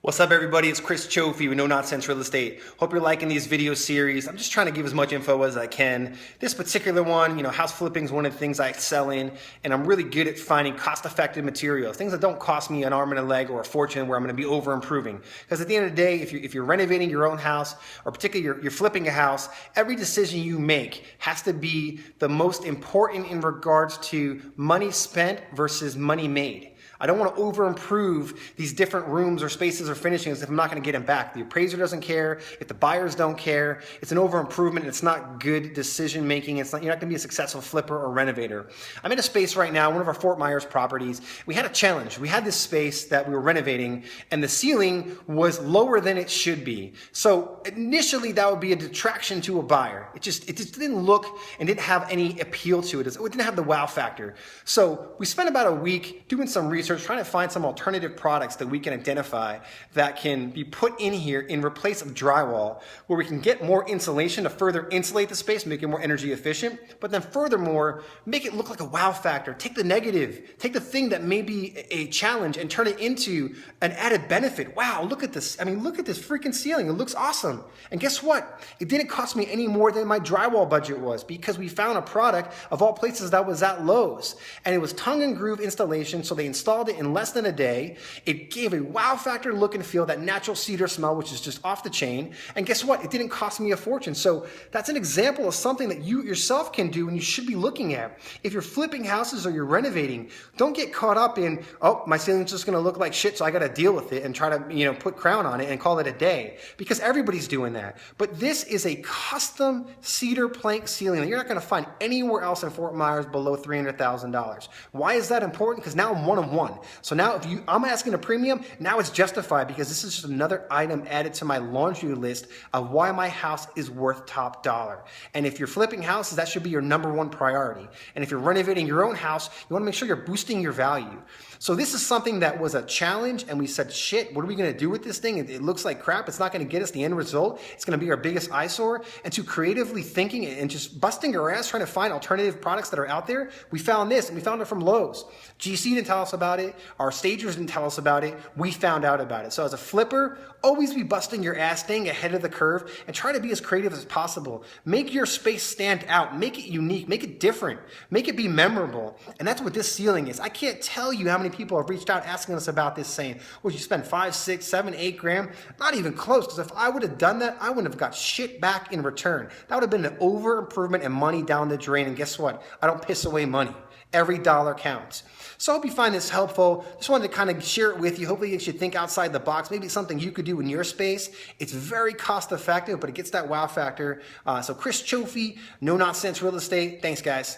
What's up, everybody? It's Chris Chofee with No Nonsense Real Estate. Hope you're liking these video series. I'm just trying to give as much info as I can. This particular one, house flipping is one of the things I excel in, and I'm really good at finding cost-effective materials, things that don't cost me an arm and a leg or a fortune where I'm going to be over-improving. Because at the end of the day, if you're renovating your own house, or particularly you're flipping a house, every decision you make has to be the most important in regards to money spent versus money made. I don't want to over-improve these different rooms or spaces or finishings if I'm not going to get them back. The appraiser doesn't care. If the buyers don't care, it's an over-improvement. It's not good decision-making. You're not going to be a successful flipper or renovator. I'm in a space right now, one of our Fort Myers properties. We had a challenge. We had this space that we were renovating, and the ceiling was lower than it should be. So initially, that would be a detraction to a buyer. It just didn't look and didn't have any appeal to it. It didn't have the wow factor. So we spent about a week doing some research, trying to find some alternative products that we can identify that can be put in here in replace of drywall, where we can get more insulation to further insulate the space, make it more energy efficient, but then furthermore, make it look like a wow factor. Take the negative, take the thing that may be a challenge and turn it into an added benefit. Wow, look at this. I mean, look at this freaking ceiling. It looks awesome. And guess what? It didn't cost me any more than my drywall budget was, because we found a product of all places that was at Lowe's, and it was tongue and groove installation. So they installed it in less than a day. It gave a wow factor look and feel, that natural cedar smell, which is just off the chain. And guess what? It didn't cost me a fortune. So that's an example of something that you yourself can do and you should be looking at. If you're flipping houses or you're renovating, don't get caught up in, oh, my ceiling's just going to look like shit, so I got to deal with it and try to, put crown on it and call it a day, because everybody's doing that. But this is a custom cedar plank ceiling that you're not going to find anywhere else in Fort Myers below $300,000. Why is that important? Because now I'm one of one. So now I'm asking a premium, now it's justified, because this is just another item added to my laundry list of why my house is worth top dollar. And if you're flipping houses, that should be your number one priority. And if you're renovating your own house, you want to make sure you're boosting your value. So this is something that was a challenge, and we said, shit, what are we going to do with this thing? It looks like crap. It's not going to get us the end result. It's going to be our biggest eyesore. And to creatively thinking and just busting our ass trying to find alternative products that are out there, we found this, and we found it from Lowe's. GC didn't tell us about it. Our stagers didn't tell us about it. We found out about it. So as a flipper, always be busting your ass, staying ahead of the curve, and try to be as creative as possible. Make your space stand out. Make it unique. Make it different. Make it be memorable. And that's what this ceiling is. I can't tell you how many people have reached out asking us about this, saying, well, you spend 5, 6, 7, 8 grand? Not even close, because if I would have done that, I wouldn't have got shit back in return. That would have been an over improvement and money down the drain. And guess what? I don't piss away money. Every dollar counts. So I hope you find this helpful. Just wanted to kind of share it with you. Hopefully you should think outside the box. Maybe it's something you could do in your space. It's very cost effective, but it gets that wow factor. So Chris Chofee, No Nonsense Real Estate. Thanks, guys.